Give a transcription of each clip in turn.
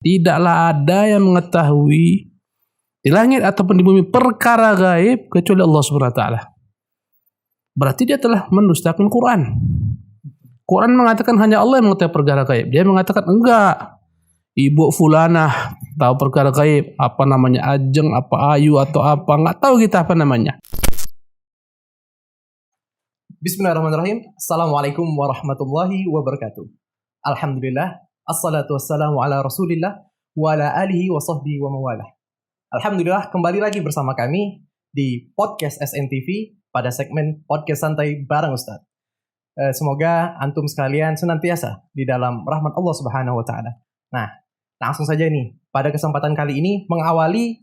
Tidaklah ada yang mengetahui di langit ataupun di bumi perkara gaib kecuali Allah Subhanahu wa taala. Berarti dia telah mendustakan Quran. Quran mengatakan hanya Allah yang mengetahui perkara gaib. Dia mengatakan enggak. Ibu fulanah tahu perkara gaib, apa namanya Ajeng, apa Ayu atau apa, enggak tahu kita apa namanya. Bismillahirrahmanirrahim. Assalamualaikum warahmatullahi wabarakatuh. Alhamdulillah. Assalatu wassalamu ala rasulillah wa ala alihi wa sahbihi wa mawalah. Alhamdulillah kembali lagi bersama kami di Podcast SNTV pada segmen Podcast Santai bareng Ustadz. Semoga antum sekalian senantiasa di dalam rahmat Allah Subhanahu wa taala. Nah, langsung saja nih pada kesempatan kali ini mengawali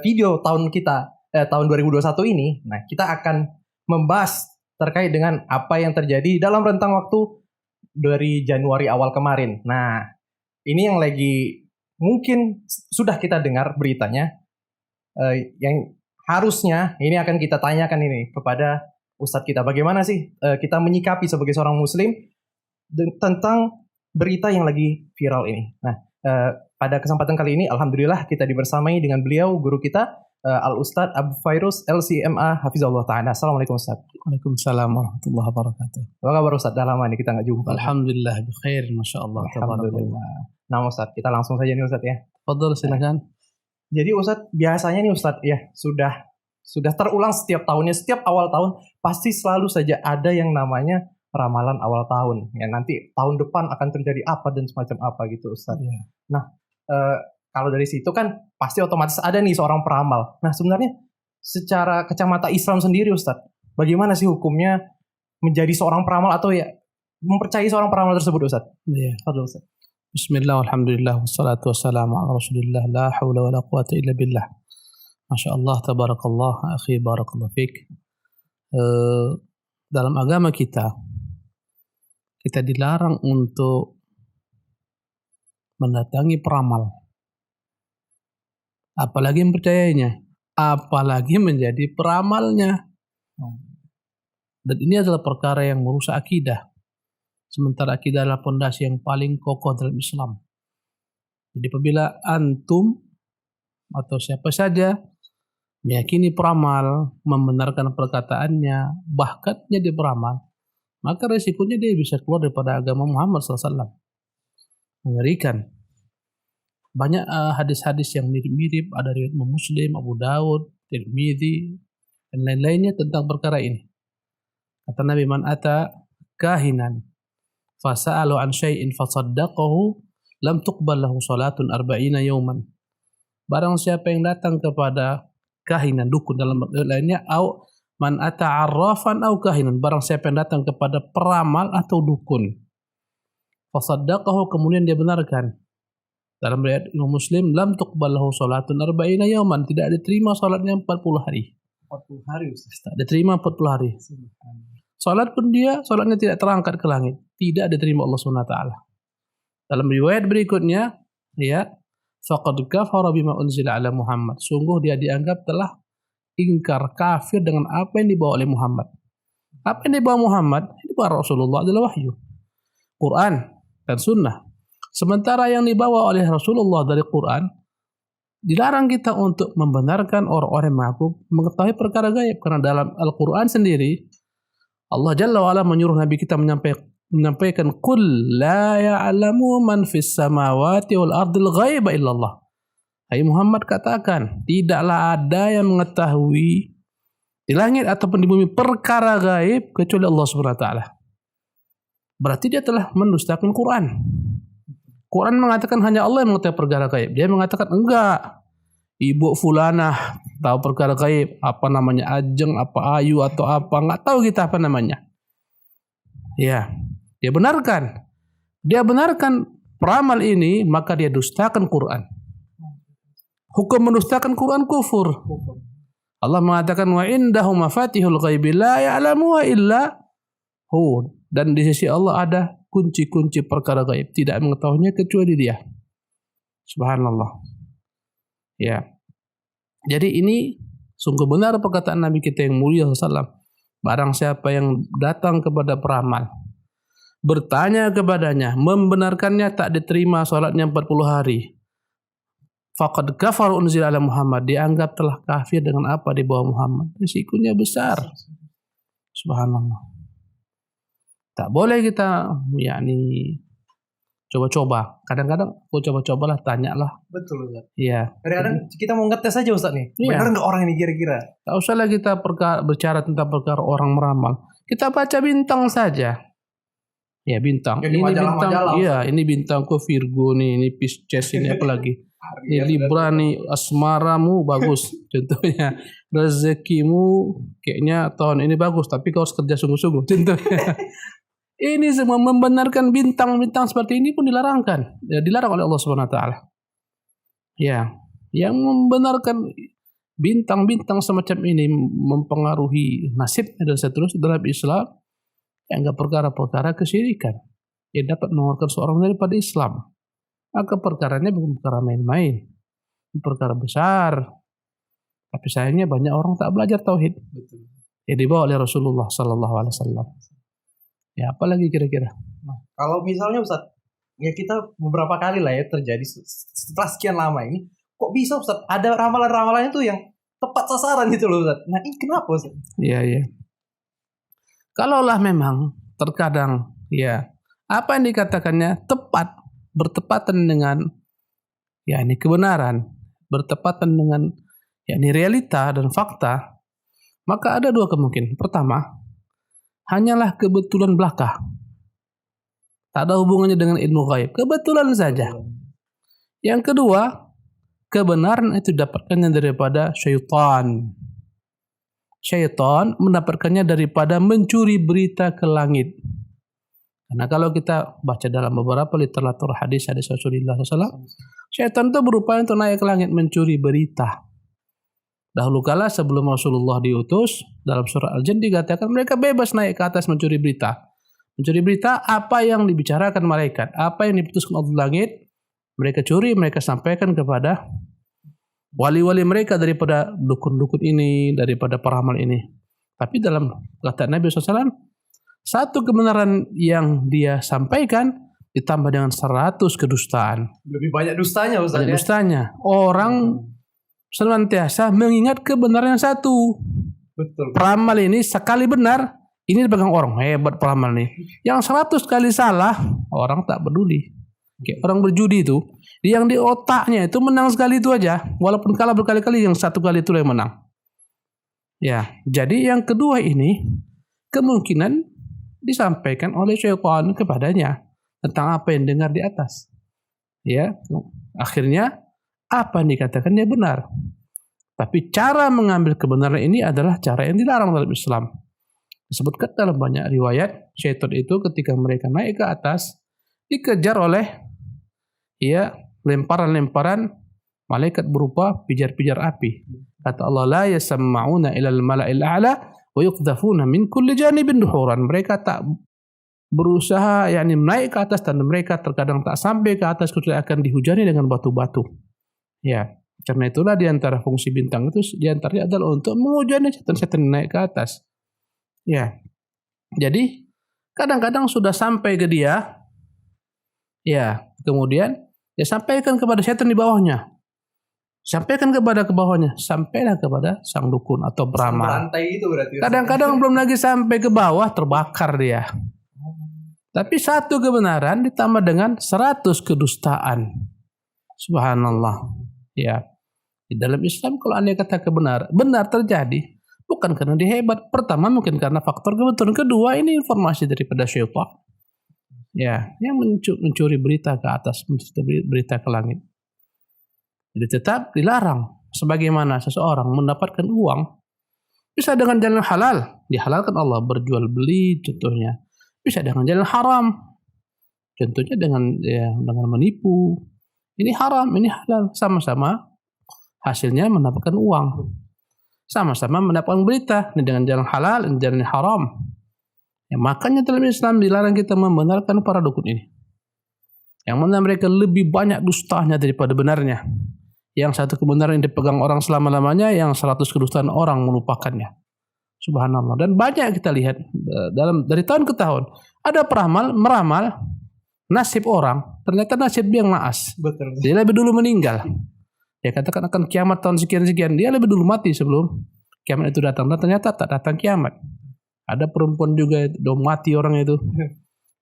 video tahun kita tahun 2021 ini. Nah, kita akan membahas terkait dengan apa yang terjadi dalam rentang waktu dari Januari awal kemarin. Nah, ini yang lagi mungkin sudah kita dengar beritanya, yang harusnya ini akan kita tanyakan ini kepada Ustadz kita. Bagaimana sih kita menyikapi sebagai seorang muslim tentang berita yang lagi viral ini. Nah, pada kesempatan kali ini Alhamdulillah kita dibersamai dengan beliau, guru kita, Al-Ustadz Abu Fairuz LCMA Hafizahullah Ta'ala. Assalamualaikum Ustadz. Waalaikumsalam warahmatullahi wabarakatuh. Apa kabar Ustadz? Dah lama nih kita nggak jumpa. Alhamdulillah bikhair, Masya Allah. Alhamdulillah. Nah Ustadz, kita langsung saja nih Ustadz ya. Fadhal, silakan. Jadi Ustadz, biasanya nih Ustadz ya sudah terulang setiap tahunnya, setiap awal tahun pasti selalu saja ada yang namanya ramalan awal tahun. Ya nanti tahun depan akan terjadi apa dan semacam apa gitu Ustadz. Ya. Nah, kalau dari situ kan pasti otomatis ada nih seorang peramal. Nah sebenarnya secara kacamata Islam sendiri Ustadz, bagaimana sih hukumnya menjadi seorang peramal atau ya mempercayai seorang peramal tersebut Ustadz? Iya. Fadhil Ustadz. Bismillah, alhamdulillah, wassalatu wassalamu ala rasulillah, la hawla wa la quwata illa billah. Masya Allah, tabarakallah, akhi, barakallah fiqh. Dalam agama kita dilarang untuk mendatangi peramal. Apalagi mempercayainya, apalagi menjadi peramalnya. Dan ini adalah perkara yang merusak akidah. Sementara akidah adalah pondasi yang paling kokoh dalam Islam. Jadi apabila antum atau siapa saja meyakini peramal, membenarkan perkataannya, bahkan jadi peramal, maka resikonya dia bisa keluar daripada agama Muhammad SAW. Mengerikan. Banyak hadis-hadis yang mirip-mirip, ada riwayat Muslim, Abu Dawud, Tirmidzi, dan lain-lainnya tentang perkara ini. Kata Nabi, man ata kahinan fasa'alu an syai'in fasaddaqahu lam tuqbal lahu salatun arba'ina yawman. Barang siapa yang datang kepada kahinan, dukun dalam lainnya, au man ata arrafan au kahinan, barang siapa yang datang kepada peramal atau dukun, fasaddaqahu, kemudian dia benarkan, dalam riwayat Imam Muslim, lam tuqbal lahu salatun arba'ina yawman, tidak diterima salatnya 40 hari. 40 hari Ustaz. Tak diterima 40 hari. Salat pun salatnya tidak terangkat ke langit, tidak diterima Allah SWT. Dalam riwayat berikutnya, ya, faqad kafara bima unzila ala Muhammad, sungguh dia dianggap telah ingkar, kafir dengan apa yang dibawa oleh Muhammad. Apa yang dibawa Muhammad? Ini dibawa Rasulullah adalah wahyu, Quran dan sunnah. Sementara yang dibawa oleh Rasulullah dari Quran, dilarang kita untuk membenarkan orang-orang yang mengaku mengetahui perkara gaib. Karena dalam Al-Quran sendiri, Allah Jalla wa'ala menyuruh Nabi kita menyampaikan, Qul la ya'lamu man fis samawati wal ardil ghaiba illallah. Hai Muhammad, katakan, tidaklah ada yang mengetahui di langit ataupun di bumi perkara gaib kecuali Allah Subhanahu wa taala. Berarti dia telah mendustakan Quran. Quran mengatakan hanya Allah yang mengetahui perkara gaib. Dia mengatakan enggak. Ibu fulanah tahu perkara gaib, apa namanya Ajeng, apa Ayu atau apa, enggak tahu kita apa namanya. Ya, dia benarkan. Dia benarkan peramal ini, maka dia dustakan Quran. Hukum mendustakan Quran kufur. Allah mengatakan wa indahu mafatihul ghaibi la ya'lamuha illa hu. Dan di sisi Allah ada kunci-kunci perkara gaib, tidak mengetahuinya kecuali dia. Subhanallah. Ya. Jadi ini sungguh benar perkataan Nabi kita yang mulia SAW. Barang siapa yang datang kepada peramal, bertanya kepadanya, membenarkannya tak diterima salatnya 40 hari. Faqad kafara unzila ala Muhammad, dianggap telah kafir dengan apa di bawah Muhammad. Risikonya besar. Subhanallah. Tak boleh kita coba-coba. Kadang-kadang aku coba-cobalah, tanyalah. Betul Ustaz. Iya. Kadang-kadang kita mau ngetes aja Ustaz nih. Iya. Benar nggak orang ini kira-kira? Tak usahlah kita bicara tentang perkara orang meramal. Kita baca bintang saja. Ya, bintang. Jadi Ini majalah-majalah, bintang. Ustaz. Iya, ini bintangku Virgo nih, ini Pisces ini apa lagi? Ini Libra nih, asmaramu bagus. Contohnya, rezekimu kayaknya tahun ini bagus, tapi kau harus kerja sungguh-sungguh. Contohnya. Ini semua membenarkan bintang-bintang seperti ini pun dilarangkan. Ya, dilarang oleh Allah Subhanahu wa taala. Ya, yang membenarkan bintang-bintang semacam ini mempengaruhi nasibnya dan seterusnya dalam Islam, yang enggak perkara-perkara kesyirikan. Yang dapat mengeluarkan seorang daripada Islam. Maka perkaranya bukan perkara main-main. Perkara besar. Tapi sayangnya banyak orang tak belajar tauhid. Betul. Ya, dibawa oleh Rasulullah sallallahu alaihi wasallam. Ya, apalagi kira-kira? Nah, kalau misalnya Ustaz, ya kita beberapa kali lah ya terjadi setelah sekian lama ini, kok bisa Ustaz ada ramalan-ramalannya tuh yang tepat sasaran gitu loh Ustaz. Nah, ini kenapa Ustaz? Iya, iya. Kalaulah memang terkadang ya apa yang dikatakannya tepat, bertepatan dengan ini kebenaran, bertepatan dengan ini realita dan fakta, maka ada dua kemungkinan. Pertama, hanyalah kebetulan belaka. Tak ada hubungannya dengan ilmu gaib. Kebetulan saja. Yang kedua, kebenaran itu didapatkannya daripada syaitan. Syaitan mendapatkannya daripada mencuri berita ke langit. Karena kalau kita baca dalam beberapa literatur hadis-hadis Rasulullah SAW, syaitan itu berupaya untuk naik ke langit mencuri berita. Dahulu kala sebelum Rasulullah diutus, dalam surah Al-Jin dikatakan mereka bebas naik ke atas mencuri berita. Mencuri berita apa yang dibicarakan malaikat, apa yang diputuskan Allah langit, mereka curi, mereka sampaikan kepada wali-wali mereka daripada dukun-dukun ini, daripada peramal ini. Tapi dalam kata Nabi SAW, satu kebenaran yang dia sampaikan ditambah dengan 100 kedustaan. Lebih banyak dustanya Ustaz. Banyak dustanya. Orang senantiasa mengingat kebenaran yang satu. Betul. Peramal ini sekali benar, ini dipegang orang, hebat peramal nih. Yang 100 kali salah, orang tak peduli. Kayak orang berjudi itu, yang di otaknya itu menang sekali itu aja, walaupun kalah berkali-kali, yang satu kali itu yang menang. Ya, jadi yang kedua ini kemungkinan disampaikan oleh syaitan kepadanya tentang apa yang dengar di atas. Ya, akhirnya apa yang dikatakannya benar. Tapi cara mengambil kebenaran ini adalah cara yang dilarang dalam Islam. Disebutkan dalam banyak riwayat, syaitan itu ketika mereka naik ke atas dikejar oleh lemparan-lemparan malaikat berupa pijar-pijar api. Kata Allah, la yasamma'una ilal mala'il a'la wa yuqdhafuna min kulli janibin duhuran. Mereka tak berusaha naik ke atas, dan mereka terkadang tak sampai ke atas kecuali akan dihujani dengan batu-batu. Ya, karena itulah di antara fungsi bintang itu di antaranya adalah untuk menghujani setan-setan naik ke atas. Ya. Jadi kadang-kadang sudah sampai ke dia, ya, kemudian dia sampaikan kepada setan di bawahnya. Sampaikan kepada ke bawahnya, sampailah kepada sang dukun atau beramal. Rantai itu berarti. Kadang-kadang belum lagi sampai ke bawah terbakar dia. Tapi satu kebenaran ditambah dengan 100 kedustaan. Subhanallah. Ya, di dalam Islam kalau anda kata benar terjadi, bukan karena dia hebat. Pertama mungkin karena faktor kebetulan. Kedua ini informasi daripada syaitan. Ya, yang mencuri berita ke atas, mencuri berita ke langit. Jadi tetap dilarang. Sebagaimana seseorang mendapatkan uang bisa dengan jalan halal, dihalalkan Allah, berjual beli contohnya. Bisa dengan jalan haram, contohnya dengan menipu. Ini haram, ini halal, sama-sama hasilnya mendapatkan uang. Sama-sama mendapatkan berita, ini dengan jalan halal, ini jalan haram. Ya, makanya dalam Islam dilarang kita membenarkan para dukun ini. Yang mana mereka lebih banyak dustanya daripada benarnya. Yang satu kebenaran yang dipegang orang selama-lamanya, yang 100 kedustaan orang melupakannya. Subhanallah. Dan banyak kita lihat dari tahun ke tahun Ada peramal meramal nasib orang, ternyata nasib dia yang naas. Betul. Dia lebih dulu meninggal. Dia katakan akan kiamat tahun sekian-sekian. Dia lebih dulu mati sebelum kiamat itu datang. Dan ternyata tak datang kiamat. Ada perempuan juga udah mati orang itu.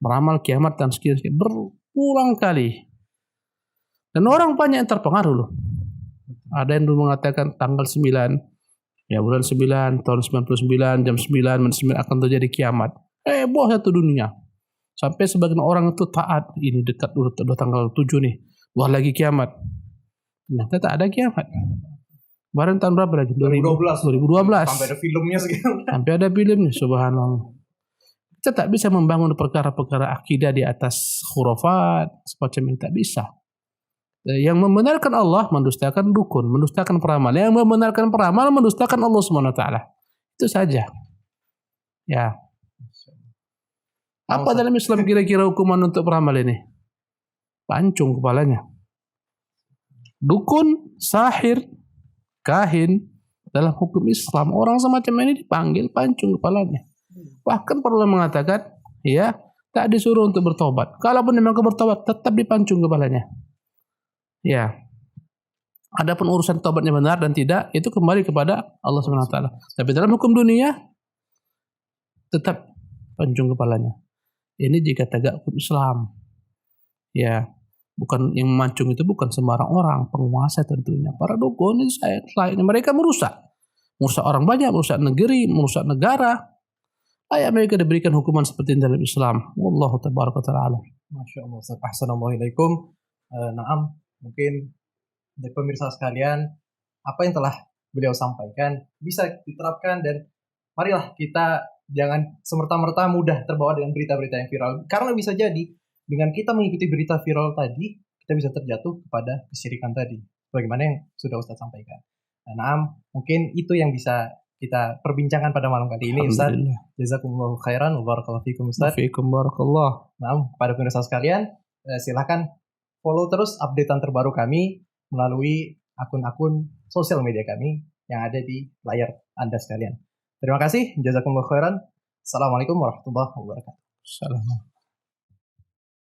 Meramal kiamat tahun sekian-sekian. Berulang kali. Dan orang banyak yang terpengaruh loh. Ada yang dulu mengatakan tanggal 9. Ya bulan 9 tahun 99 jam 9 menit 9 akan terjadi kiamat. Heboh satu dunia. Sampai sebagian orang itu taat. Ini dekat udah tanggal 7 nih. Wah lagi kiamat. Ternyata tak ada kiamat. Kemarin tahun berapa lagi? 2012. Sampai ada filmnya sekarang. Sampai ada filmnya, subhanallah. Kita tak bisa membangun perkara-perkara akidah di atas khurafat. Semacam ini tak bisa. Yang membenarkan Allah mendustakan dukun, mendustakan peramal. Yang membenarkan peramal mendustakan Allah SWT. Itu saja. Ya. Apa dalam Islam kira-kira hukuman untuk peramal ini? Pancung kepalanya. Dukun, sahir, kahin dalam hukum Islam orang semacam ini dipanggil pancung kepalanya. Bahkan perlu mengatakan, ya tak disuruh untuk bertobat. Kalaupun memang bertobat, tetap dipancung kepalanya. Ya. Adapun urusan tobatnya benar dan tidak itu kembali kepada Allah SWT. Tapi dalam hukum dunia tetap pancung kepalanya. Ini jika tegak hukum Islam. Ya, bukan yang memancung itu bukan sembarang orang, penguasa tentunya. Para dukun itu selainnya mereka merusak orang banyak, merusak negeri, merusak negara. Ayat mereka diberikan hukuman seperti ini dalam Islam. Wallahu tabaraka ta'ala. Masya Allah, Ustaz. Assalamualaikum. Naam, mungkin dari pemirsa sekalian, apa yang telah beliau sampaikan bisa diterapkan dan marilah kita jangan semerta-merta mudah terbawa dengan berita-berita yang viral. Karena bisa jadi dengan kita mengikuti berita viral tadi, kita bisa terjatuh kepada kesyirikan tadi. Bagaimana yang sudah Ustaz sampaikan. Nah, mungkin itu yang bisa kita perbincangkan pada malam kali ini, Ustaz. Jazakumullahu khairan wa barakallahu fikum, Ustaz. Fiikum barakallah. Nah, pada pemirsa sekalian, silakan follow terus updatean terbaru kami melalui akun-akun sosial media kami yang ada di layar Anda sekalian. Terima kasih. Jazakumullahu khairan. Assalamualaikum warahmatullahi wabarakatuh. Salam.